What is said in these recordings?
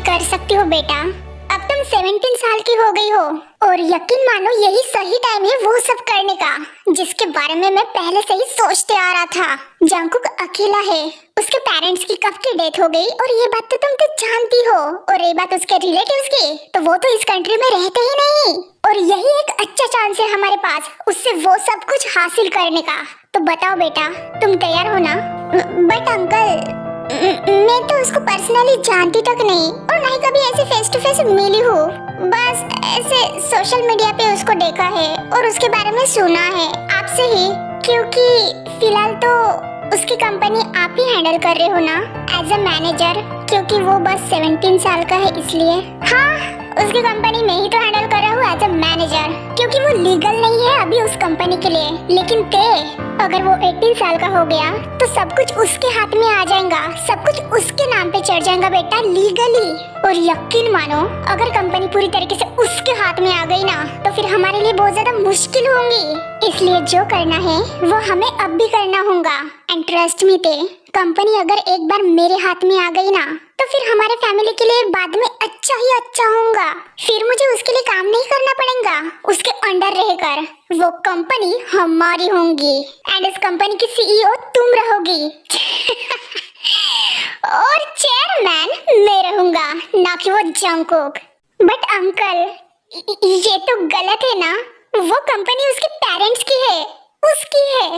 कर सकती हो बेटा। अब तुम 17 साल की हो गई हो और यकीन मानो यही सही टाइम है वो सब करने का जिसके बारे में मैं पहले से ही सोचते आ रहा था। जंगकुक अकेला है, उसके पेरेंट्स की कब की डेथ हो गई और ये बात तो तुम तो जानती हो। और ये बात उसके रिलेटिव्स की, तो वो तो इस कंट्री में रहते ही नहीं और यही एक अच्छा चांस है हमारे पास उससे वो सब कुछ हासिल करने का। तो बताओ बेटा, तुम तैयार हो ना? बट अंकल, मैं तो उसको पर्सनली जानती तक नहीं और ना ही कभी ऐसे फेस टू फेस मिली हूँ। बस ऐसे सोशल मीडिया पे उसको देखा है और उसके बारे में सुना है आपसे ही, क्योंकि फिलहाल तो उसकी कंपनी आप ही हैंडल कर रहे हो ना एज अ मैनेजर, क्योंकि वो बस 17 साल का है इसलिए। हाँ, उसकी कंपनी में ही तो हैंडल कर रहा हूँ एज अ मैनेजर, क्योंकि वो लीगल नहीं है अभी उस कंपनी के लिए। लेकिन अगर वो 18 साल का हो गया तो सब कुछ उसके हाथ में आ जाएगा, सब कुछ उसके नाम पे चढ़ जाएगा बेटा लीगली। और यकीन मानो अगर कंपनी पूरी तरीके से उसके हाथ में आ गई ना तो फिर हमारे लिए बहुत ज्यादा मुश्किल होंगी। इसलिए जो करना है वो हमें अब भी करना होगा। एंड ट्रस्ट मी ते, कंपनी अगर एक बार मेरे हाथ में आ गई ना तो फिर हमारे फैमिली के लिए बाद में अच्छा ही अच्छा होगा। फिर मुझे उसके लिए काम नहीं करना पड़ेगा, उसके अंडर रहकर वो कंपनी हमारी होगी एंड इस कंपनी की सीईओ तुम रहोगी और चेयरमैन मैं रहूंगा, ना कि वो जंगकुक। बट अंकल, ये तो गलत है ना, वो कंपनी उसके पेरेंट्स की है, उसकी है।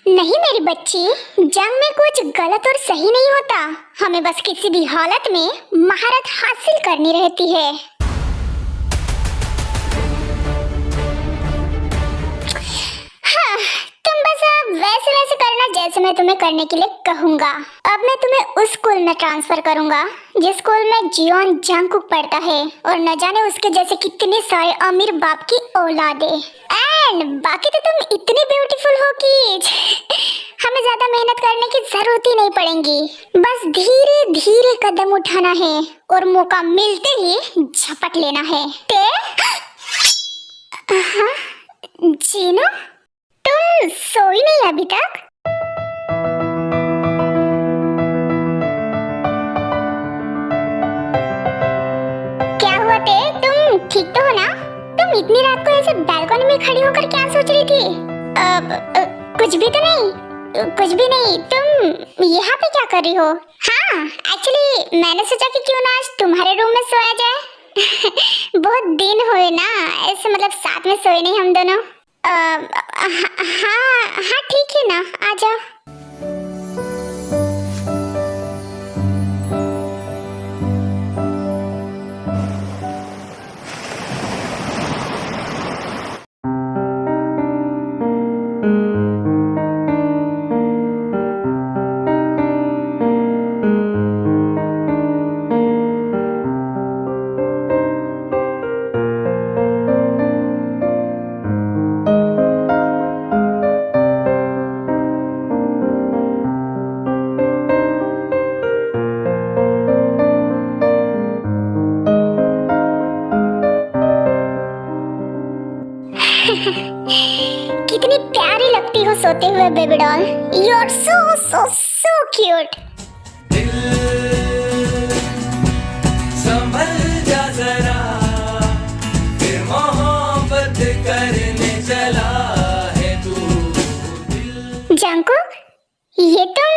नहीं मेरी बच्ची, जंग में कुछ गलत और सही नहीं होता, हमें बस किसी भी हालत में महारत हासिल करनी रहती है। हाँ, तुम बस अब वैसे वैसे करना जैसे मैं तुम्हें करने के लिए कहूँगा। अब मैं तुम्हें उस स्कूल में ट्रांसफर करूँगा जिस स्कूल में जियोन जंगकुक पढ़ता है और न जाने उसके जैसे कितने सारे अमीर बाप की औलादे। एंड बाकी तो तुम इतनी ब्यूटीफुल हो कि हमें ज्यादा मेहनत करने की जरूरत ही नहीं पड़ेगी, बस धीरे धीरे कदम उठाना है और मौका मिलते ही झपट लेना है। जीनो, तुम सोई नहीं अभी तक? क्या हुआ ते, तुम ठीक तो हो ना? तुम इतनी रात को ऐसे बालकनी में खड़ी होकर क्या सोच रही थी? कुछ भी तो नहीं, कुछ भी नहीं। तुम यहाँ पे क्या कर रही हो? हाँ, एक्चुअली मैंने सोचा कि क्यों ना आज तुम्हारे रूम में सोया जाए बहुत दिन हुए ना, ऐसे मतलब साथ में सोए नहीं हम दोनों। हाँ ठीक है ना, आ जाओ। कितनी प्यारी लगती हो सोते हुए baby doll. You are so so so cute. संभल जा जरा, फिर मोहब्बत करने चला है तू। जंगकुक, ये तुम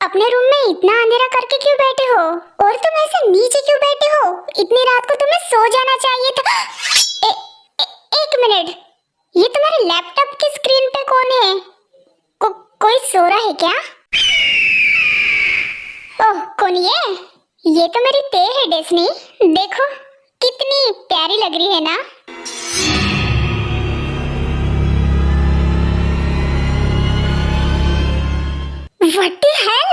अपने रूम में इतना अंधेरा करके क्यों बैठे हो? और तुम ऐसे नीचे क्यों बैठे हो? इतनी रात को तुम्हें सो जाना चाहिए था। एक मिनट, ये तुम्हारे लैपटॉप की स्क्रीन पे कौन है? कोई सो रहा है क्या? ओह, कौन ये? ये तो मेरी ते है डेस्नी। देखो कितनी प्यारी लग रही है ना। What the hell?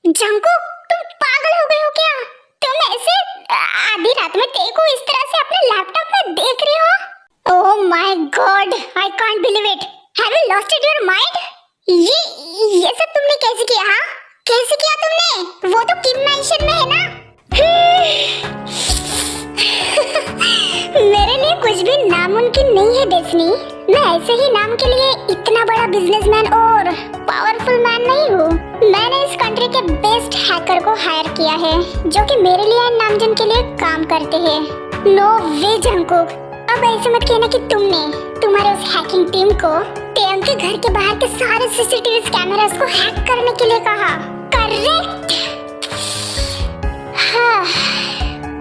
जंगकुक, तुम पागल हो गए हो क्या? तुम ऐसे आधी रात में ते को इस तरह से अपने लैपटॉप में देख रहे हो? Oh my God, I can't believe it. Have you lost your mind? ये सब तुमने कैसे किया? हाँ, कैसे किया तुमने? वो तो किम मैंशन में है ना? मेरे लिए कुछ भी नामुमकिन नहीं है डेस्नी। मैं ऐसे ही नाम के लिए इतना बड़ा बिजनेसमैन और पावरफुल मैन नहीं हूँ। मैंने इस कंट्री कंट्री के बेस्ट हैकर को हायर किया है जो कि मेरे लिए और नामजन के लिए काम करते हैं। नो वे जंगकुक, अब ऐसे मत कहना कि तुमने तुम्हारे उस हैकिंग टीम को टेयंग के घर के बाहर के सारे सीसीटीवी कैमरास को हैक करने के लिए कहा। करेक्ट, हाँ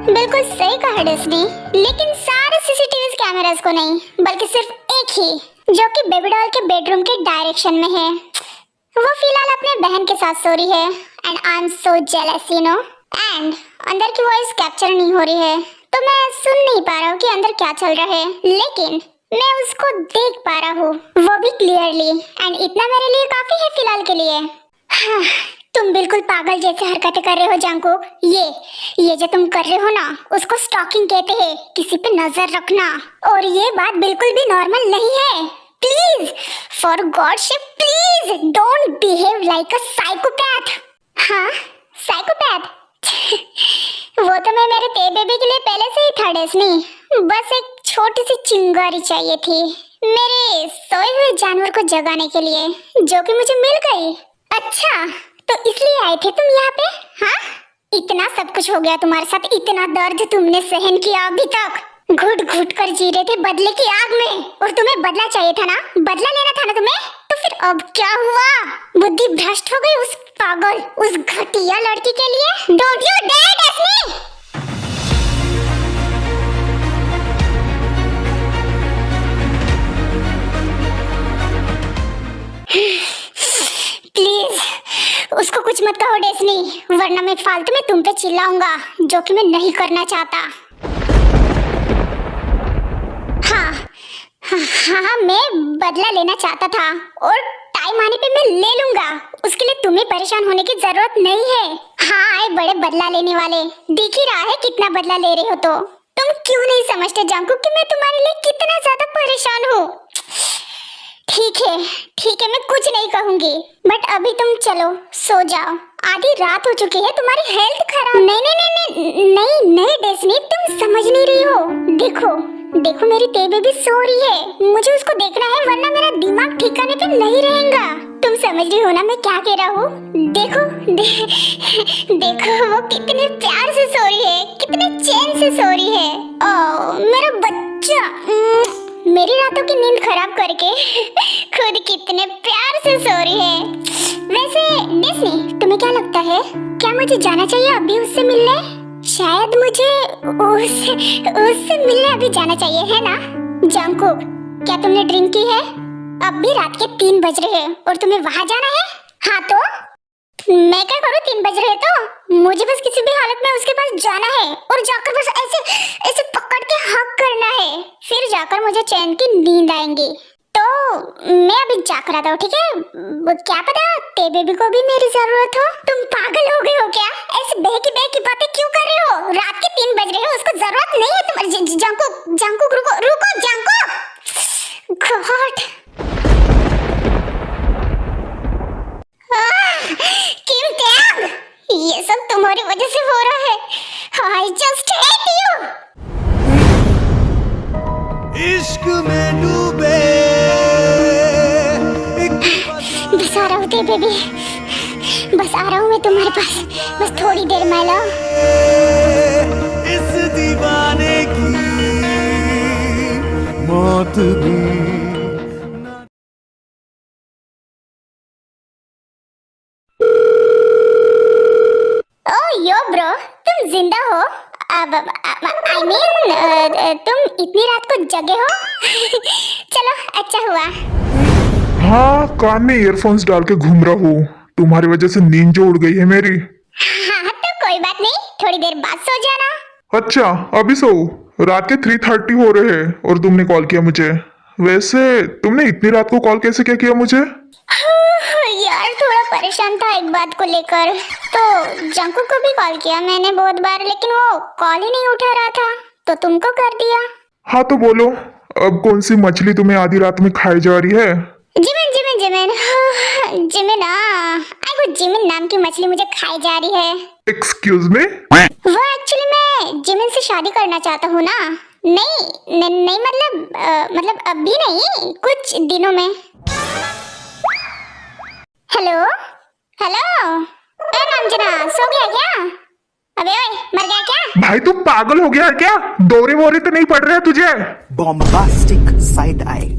बिल्कुल सही कहा डिज्नी, लेकिन सारे सीसीटीवी कैमरास को नहीं बल्कि सिर्फ एक ही जो कि बेबी डॉल के बेडरूम के डायरेक्शन में है। वो फिलहाल अपने बहन के साथ सो रही है and I am so jealous you know. And अंदर की वॉइस कैप्चर नहीं हो रही है तो मैं सुन नहीं पा रहा हूँ कि अंदर क्या चल रहा है, लेकिन मैं उसको देख पा रहा हूँ, वो भी क्लियरली, एंड इतना मेरे लिए काफी है फिलहाल के लिए। हाँ, तुम बिल्कुल पागल जैसे हरकतें कर रहे हो जंगकुक। ये जो तुम कर रहे हो ना उसको स्टॉकिंग कहते हैं, किसी पे नजर रखना, और ये बात बिल्कुल भी नॉर्मल नहीं है। Please for God shape please don't behave like a psychopath. हाँ साइकोपैथ वो तो मैं मेरे ते बेबी के लिए पहले से ही था डिज्नी, बस एक छोटी सी चिंगारी चाहिए थी मेरे सोए हुए जानवर को जगाने के लिए, जो कि मुझे मिल गई। अच्छा तो इसलिए आए थे तुम यहाँ पे? हाँ, इतना सब कुछ हो गया तुम्हारे साथ, इतना दर्द तुमने सहन किया अभी तक, घुट घुट कर जी रहे थे बदले की आग में, और तुम्हें बदला चाहिए था ना, बदला लेना था ना तुम्हें, तो फिर अब क्या हुआ? बुद्धि भ्रष्ट हो गई उस पागल, उस घटिया लड़की के लिए। Don't you dare Disney. Please उसको कुछ मत कहो डिज्नी, वरना मैं फालतू में तुम पे चिल्लाऊंगा, जो कि मैं नहीं करना चाहता। हाँ, मैं बदला लेना चाहता था और टाइम आने पे मैं ले लूंगा, उसके लिए तुम्हें परेशान होने की जरूरत नहीं है। हाँ आए बड़े बदला लेने वाले, दिख ही रहा है कितना बदला ले रहे हो। तो तुम क्यों नहीं समझते जंगकुक कि मैं तुम्हारे लिए कितना ज्यादा परेशान हूँ। ठीक है मैं कुछ नहीं कहूंगी, बट अभी तुम चलो सो जाओ, आधी रात हो चुकी है, तुम्हारी हेल्थ खराब। नहीं डिज्नी, तुम समझ नहीं रही हो। देखो मेरी ते बेबी सो रही है, मुझे उसको देखना है, वरना मेरा दिमाग ठिकाने पे नहीं रहेगा। तुम समझ रही हो ना मैं क्या कह रहा हूँ? देखो वो कितने प्यार से सो रही है, कितने चैन से सो रही है। ओह मेरा बच्चा, मेरी रातों की नींद खराब करके खुद कितने प्यार से सो रही है। वैसे डिज्नी तुम्हें क्या लगता है, क्या मुझे जाना चाहिए अभी उससे मिलने? शायद मुझे उससे मिलने अभी जाना चाहिए, है ना? जंगकुक क्या तुमने ड्रिंक की है? अब भी रात के 3 बज रहे हैं और तुम्हें वहां जाना है? हाँ तो मैं क्या करूँ, 3 बज रहे तो मुझे बस किसी भी हालत में उसके पास जाना है और जाकर बस ऐसे पकड़ के हक करना है, फिर जाकर मुझे चैन की नींद आएंगी। तो मैं अभी जाकर आता हूँ, ठीक है? क्या पता ते बेबी को भी मेरी जरूरत हो। तुम पागल हो गए हो क्या? ऐसे बहकी बातें क्यों कर रहे हो? रात के 3 बज रहे हो, उसको जरूरत नहीं है तुम्हारी। जंगकुक रुको जंगकुक, गॉड किम टैंग, ये सब तुम्हारी वजह से हो रहा है। I just hate you. इश्क में डूबे बस आ रहा हूँ ते बेबी, बस आ रहा हूँ मैं तुम्हारे पास, बस थोड़ी देर में लो। इस दीवाने की मौत भी। यो ब्रो, तुम जिंदा हो? अब I mean, तुम इतनी रात को जगे हो? चलो अच्छा हुआ। हाँ, कान में ईयरफोन्स डाल के घूम रहा हूँ, तुम्हारी वजह से नींद जो उड़ गई है मेरी। हाँ तो कोई बात नहीं, थोड़ी देर बाद सो जाना। अच्छा अभी सो? रात के 3:30 हो रहे हैं और तुमने कॉल किया मुझे। वैसे तुमने इतनी रात को कॉल कैसे क्या किया मुझे? यार थोड़ा परेशान था एक बात को लेकर, तो जंकू को भी कॉल किया मैंने बहुत बार, लेकिन वो कॉल ही नहीं उठा रहा था, तो तुमको कर दिया। हाँ तो बोलो, अब कौन सी मछली तुम्हें आधी रात में खाई जा रही है? जिमिन नाम की मछली मुझे खाई जा रही है। Excuse me? वो एक्चुअली मैं जिमिन से शादी करना चाहता हूँ ना। नहीं मतलब अभी नहीं, कुछ दिनों में। हेलो ए नामजना, सो गया क्या? अबे ओए, मर गया क्या? भाई तू पागल हो गया है क्या? दौरे वोरे तो नहीं पड़ रहे तुझे? bombastic side eye,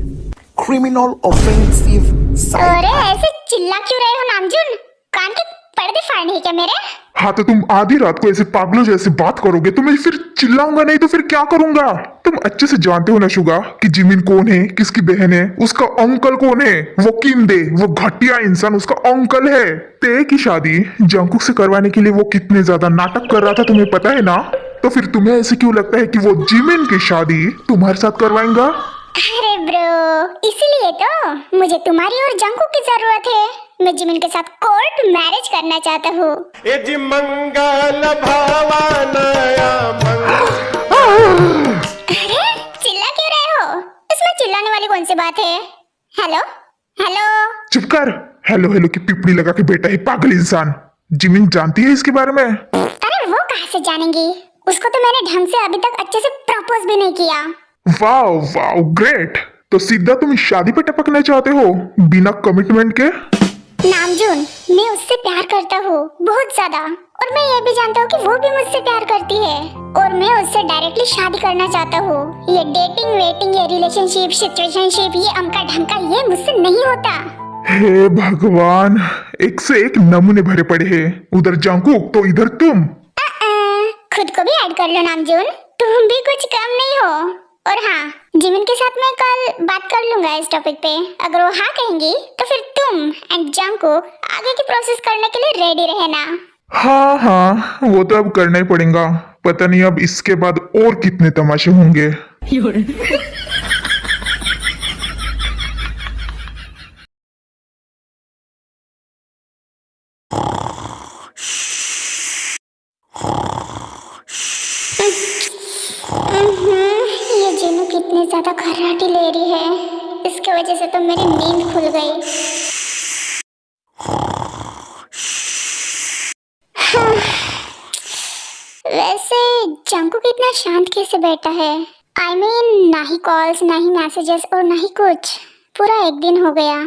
criminal offensive side अरे eye. ऐसे चिल्ला क्यों रहे हो नामजुन? कान के पर्दे फाड़ने हैं क्या मेरे? हाँ तो तुम आधी रात को ऐसे पागलों जैसे बात करोगे तो मैं फिर चिल्लाऊंगा नहीं तो फिर क्या करूंगा? तुम अच्छे से जानते हो ना शुगा कि जिमिन कौन है, किसकी बहन है, उसका अंकल कौन है? वो किम दे, वो घटिया इंसान उसका अंकल है। ते की शादी जंकुक से करवाने के लिए वो कितने ज्यादा नाटक कर रहा था तुम्हें पता है ना? तो फिर तुम्हें ऐसे क्यों लगता है कि वो जिमिन की शादी तुम्हारे साथ करवाएंगा? अरे ब्रो, इसीलिए तो मुझे तुम्हारी और जंकुक की जरूरत है। मैं जिमिन के साथ कोर्ट मैरिज करना चाहता हूँ। यदि मंगल भावनया अरे चिल्ला क्यों रहे हो? इसमें चिल्लाने वाली कौन सी बात है? Hello hello. चुप कर। हेलो हेलो की पिपड़ी लगा के बेटा है पागल इंसान। जिमिन जानती है इसके बारे में? अरे वो कहाँ से जानेंगी? उसको तो मैंने ढंग से अभी तक अच्छे से प्रपोज भी नहीं किया। Wow wow great. तो सीधा तुम शादी पे टपकना चाहते हो बिना कमिटमेंट के? नामजुन, मैं उससे प्यार करता हूँ बहुत ज्यादा, और मैं ये भी जानता हूँ कि वो भी मुझसे प्यार करती है, और मैं उससे डायरेक्टली शादी करना चाहता हूँ। ये डेटिंग वेटिंग, ये रिलेशनशिप सिचुएशनशिप, ये अमका ढमका, ये मुझसे नहीं होता। हे भगवान, एक से एक नमूने भरे पड़े हैं। उधर जंकुक तो इधर तुम। खुद को भी ऐड कर लो नामजुन, तुम भी कुछ कम नहीं हो। और हाँ, जिमिन के साथ मैं कल बात कर लूंगा इस टॉपिक पे। अगर वो हाँ कहेंगी तो फिर तुम एंड जंकुक आगे की प्रोसेस करने के लिए रेडी रहना। हाँ हाँ वो तो अब करना ही पड़ेगा। पता नहीं अब इसके बाद और कितने तमाशे होंगे। ये जिनू कितनी ज्यादा खर्राटी ले रही है, इसकी वजह से तो मेरी नींद खुल गई। हाँ, वैसे जंकुक इतना शांत कैसे बैठा है? I mean, ना ही कॉल्स, ना ही मैसेजेस और ना ही कुछ। पूरा एक दिन हो गया।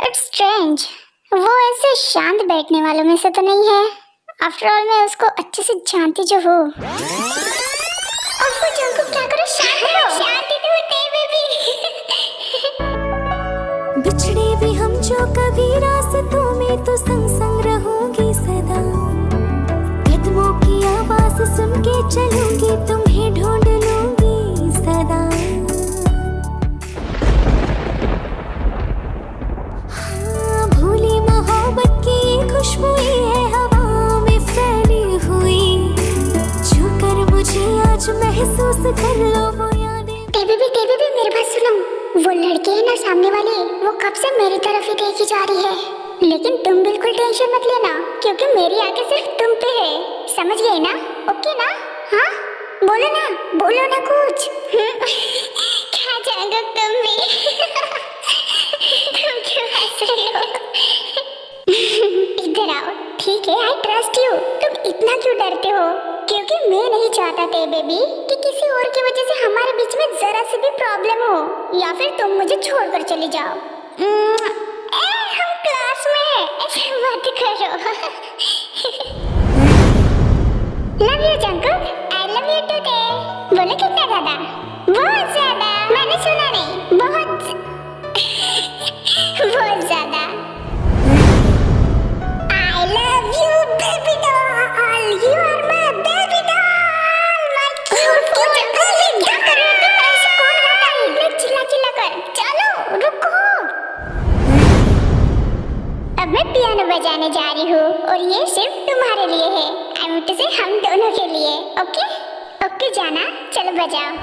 It's strange. वो ऐसे शांत बैठने वालों में से तो नहीं है। आफ्टर ऑल मैं उसको अच्छे से जानती जो हूँ। अब वो जंकुक क्या करो, शांत रहो। शांति तो होते भी। बिछड़े भी हम जो कभी रास्तों में, तो संग संग रहूंगी सदा। कदमों की आवाज सुन के चलूंगी, तुम्हें ढूंढ लूंगी सदा। हाँ, भूली मोहब्बत की खुशबू है हवा में फैली हुई, जो कर मुझे आज महसूस कर लो वो यादें। तेरे भी मेरी बात सुनो। वो लड़की है ना सामने वाली, वो कब से मेरी तरफ ही देखी जा रही है। लेकिन तुम बिल्कुल टेंशन मत लेना, क्योंकि मेरी आंखें सिर्फ तुम पे है। समझ गए ना? ओके ना? हाँ बोलो ना कुछ। क्या जाएगा तुम भी? तुम क्यों हंस रहे हो? इधर आओ, ठीक है? I trust you. तुम इतना क्यों डरते हो? क्योंकि मैं नहीं चाहता थे बेबी कि किसी और की वजह से हमारे बीच में जरा सी भी प्रॉब्लम हो, या फिर तुम मुझे छोड़कर चली जाओ। हम क्लास में हैं, ऐसे मत करो। Love you Jungkook, I love you today. बोले कितना ज्यादा? बहुत ज्यादा। मैंने सुना नहीं, बहुत बहुत ज्यादा। I love you baby doll, you are my baby doll, my cute darling। क्या कर रहे हो तुम? ऐसे कौन गाता है? इतना चिल्ला कर। चलो रुको। अब मैं पियानो बजाने जा रही हूँ, और ये सिर्फ तुम्हारे लिए है। आई मीन टू से हम दोनों के लिए। ओके ओके जाना, चलो बजाओ।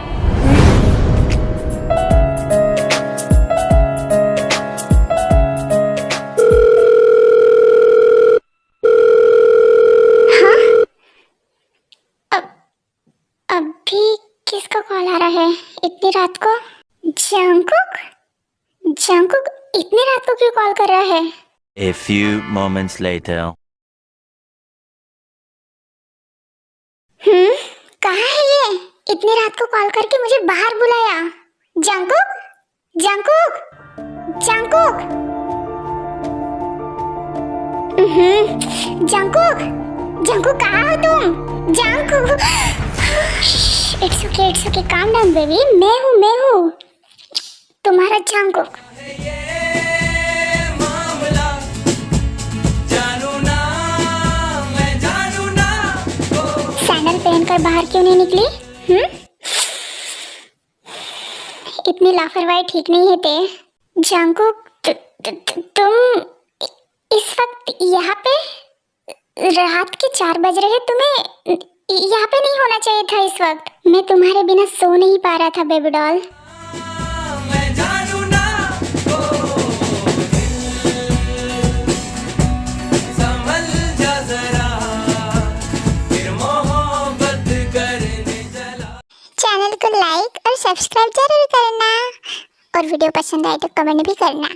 अभी किसका कॉल आ रहा है इतनी रात को? जंकुक इतनी रात को क्यों कॉल कर रहा है? A few moments later. कहाँ है ये? इतनी रात को कॉल करके मुझे बाहर बुलाया। जंकुक जंकुक, जंकुक कहाँ हो तुम? Jungkook, it's okay, calm down baby, मैं हूँ तुम्हारा जंकुक। सैंडल पहनकर बाहर क्यों नहीं निकली? इतनी लापरवाही ठीक नहीं है ते। जंकुक, तुम इस वक्त यहाँ पे? रात के 4 बज रहे हैं, तुम्हें यहाँ पे नहीं होना चाहिए था इस वक्त। मैं तुम्हारे बिना सो नहीं पा रहा था बेबी डॉल। चैनल को लाइक और सब्सक्राइब जरूर करना और वीडियो पसंद आए तो कमेंट भी करना।